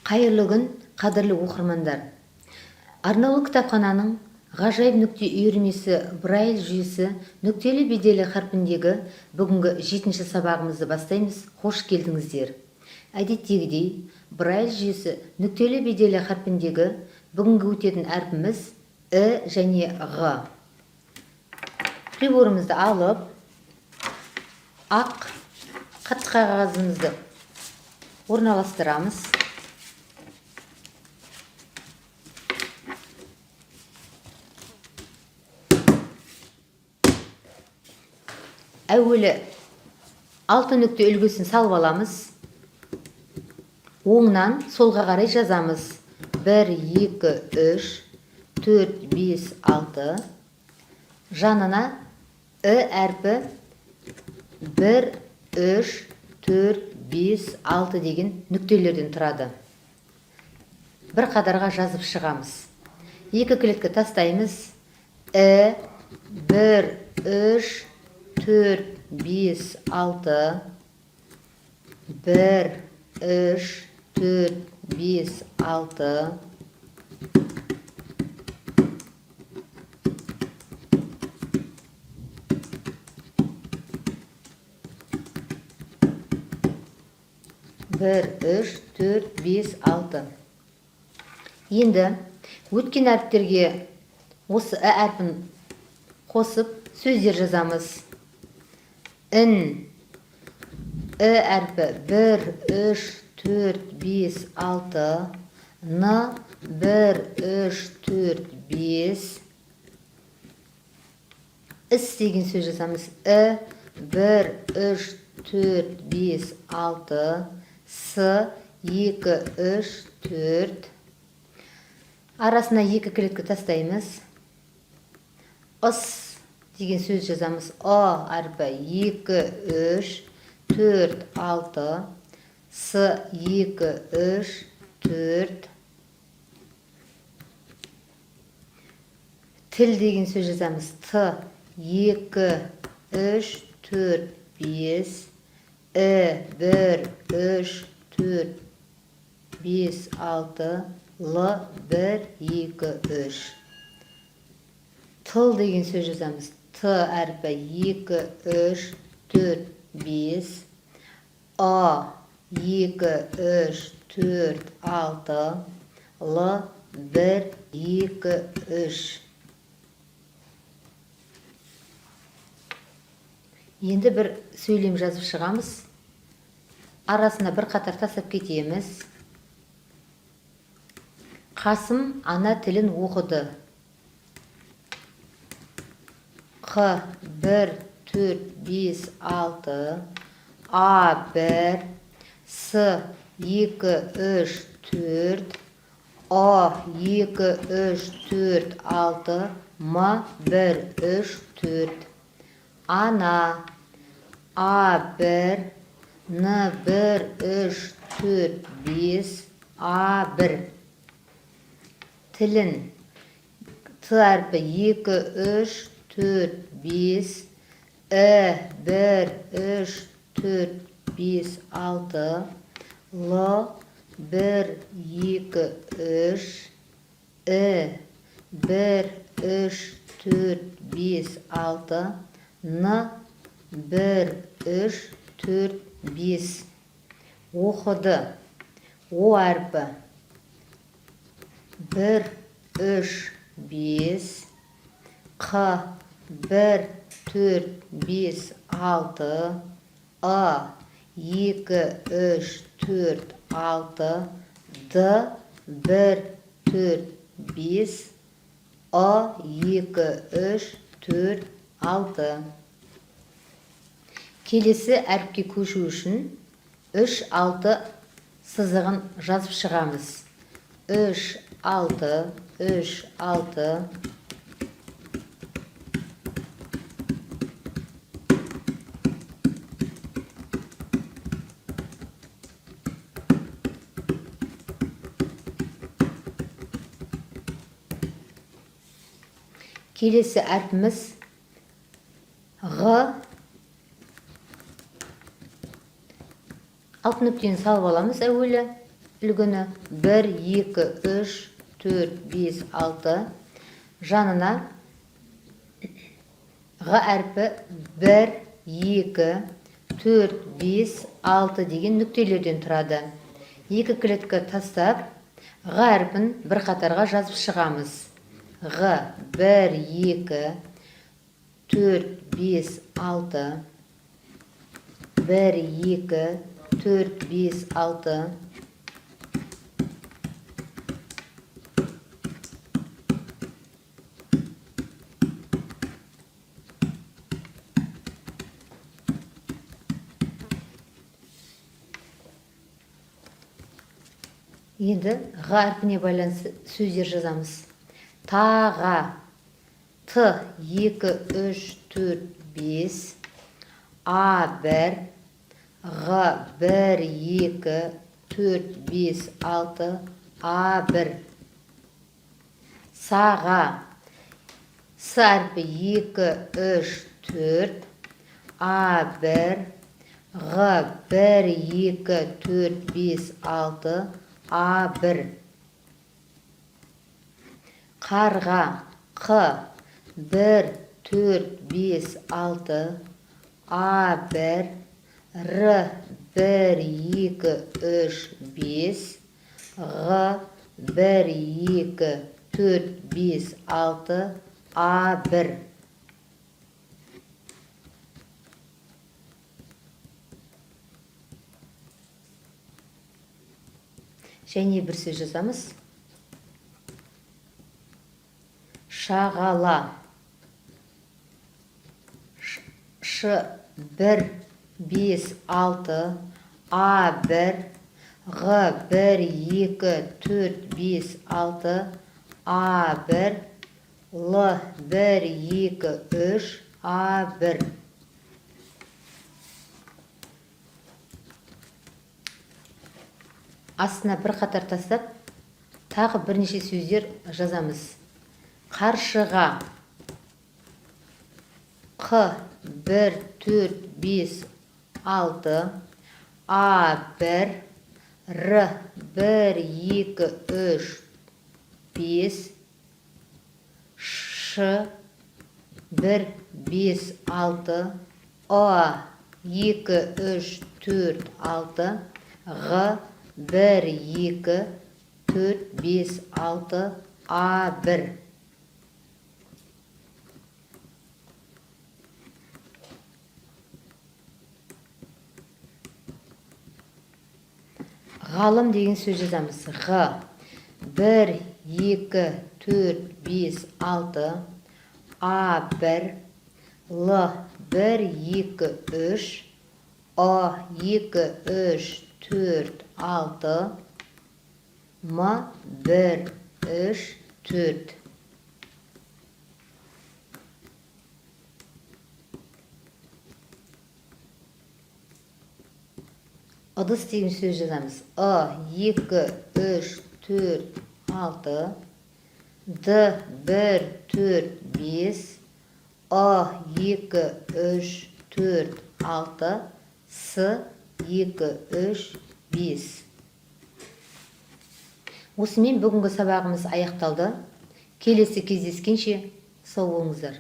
Қайырлы күн, қадірлі оқырмандар. Арнаулы кітапхананың ғажайып нүкте үйірмесі Брайль жүйесі нүктелі беделі қарпіндегі бүгінгі 7-ші сабағымызды бастаймыз. Қош келдіңіздер. Әдеттегідей, Брайль жүйесі нүктелі беделі қарпіндегі бүгінгі өтетін әрпіміз І және Ғ. Приборымызды алып, ақ қатты қағазымызды орналастырамыз. Әуелі 6 нүкте үлгісін салып аламыз. Оңнан солға қарай жазамыз. 1, 2, 3, 4, 5, 6. Жанына І әрпі 1, 3, 4, 5, 6 деген нүктелерден тұрады. Бір қатарға жазып шығамыз. 2 клетка тастаймыз. І, 1, 3, 4, 5, 6, 1, 3, 4, 5, 6, 1, 3, 4, 5, 6. Енді өткен әріптерге осы Ә әрпін қосып сөздер жазамыз. Ін, І әрпі 1, 3, 4, 5, 6, Н, 1, 3, 4, 5. Іс деген сөз жазамыз. І, 1, 3, 4, 5, 6, С, 2, 3, 4. Арасына 2 клетка тастаймыз. Ыс деген сөз жазамыз. О әрпі 2, 3, 4, 6, С, 2, 3, 4. Тіл деген сөз жазамыз. Т, 2, 3, 4, 5. І, 1, 3, 4, 5, 6. Л, 1, 2, 3. Тыл деген сөз жазамыз. Т әрпі 2, 3, 4, 5. А, 2, 3, 4, 6. Л, 1, 2, 3. Енді бір сөйлем жазып шығамыз. Арасына бір қатар тастап кетеміз. Қасым ана тілін оқыды. Қ, 1, 4, 5, 6. А, 1. С, 2, 3, 4. А, 2, 3, 4, 6. М, 1, 3, 4. Ана. А, 1. Н, 1, 3, 4, 5. А, 1. Тілін. Т әрпі 2, 3, 4, 5. І, 1, 3, 4, 5, 6. Л, 1, 2, 3. І, 1, 3, 4, 5, 6. Н, 1, 3, 4, 5. Оқыды. О әрпі 1, 3, 5. Қ, 1, 4, 5, 6. А, 2, 3, 4, 6. Д, 1, 4, 5. А, 2, 3, 4, 6. Келесі әріпке көшу үшін 3, 6 сызығын жазып шығамыз. 3, 6, 3, 6. Келесі әрпіміз Г. Алтын нүктені салып аламыз әуелі үлгіні. 1, 2, 3, 4, 5, 6. Жанына Г әрпі 1, 2, 4, 5, 6 деген нүктелерден тұрады. Екі клетка тастап, Г әрпін бір қатарға жазып шығамыз. Г 1, 2, 4, 5, 6. 1, 2, 4, 5, 6. Енді Г әрпіне байланысты сөздер жазамыз. Таға, Т 2, 3, 4, 5, А1, Г 1, 2, 4, 5, 6, А1. Саға, С әрпі 2, 3, 4, А1, Г 1, 2, 4, 5, 6, А1. Қарға, Қ 1, 4, 5, 6, А1, Р 1, 2, 3, 5, Г 1, 2, 4, 5, 6, А1. Және бір сөз жазамыз. Шағала. Ш 1, 5, 6, А1, Г 1, 2, 4, 5, 6, А1, Л 1, 2, 3, А1. Астына бір қатар тастап, тағы бірнеше сөздер жазамыз. Қаршыға. Қ 1, 4, 5, 6, А1, Р 1, 2, 3, 5, Ш 1, 5, 6, А 2, 3, 4, 6, Г 1, 2, 4, 5, 6, А1. Ғалым деген сөз жазамыз. Г 1, 2, 4, 5, 6, А1, Л 1, 2, 3, А 2, 3, 4, 6, М 1, 3, 4. Ыдыс деген сөз жазамыз. А 2, 3, 4, 6, Д 1, 4, 5, А 2, 3, 4, 6, С 2, 3, 5. Осымен бүгінгі сабағымыз аяқталды. Келесі кездескенше сау болыңыздар.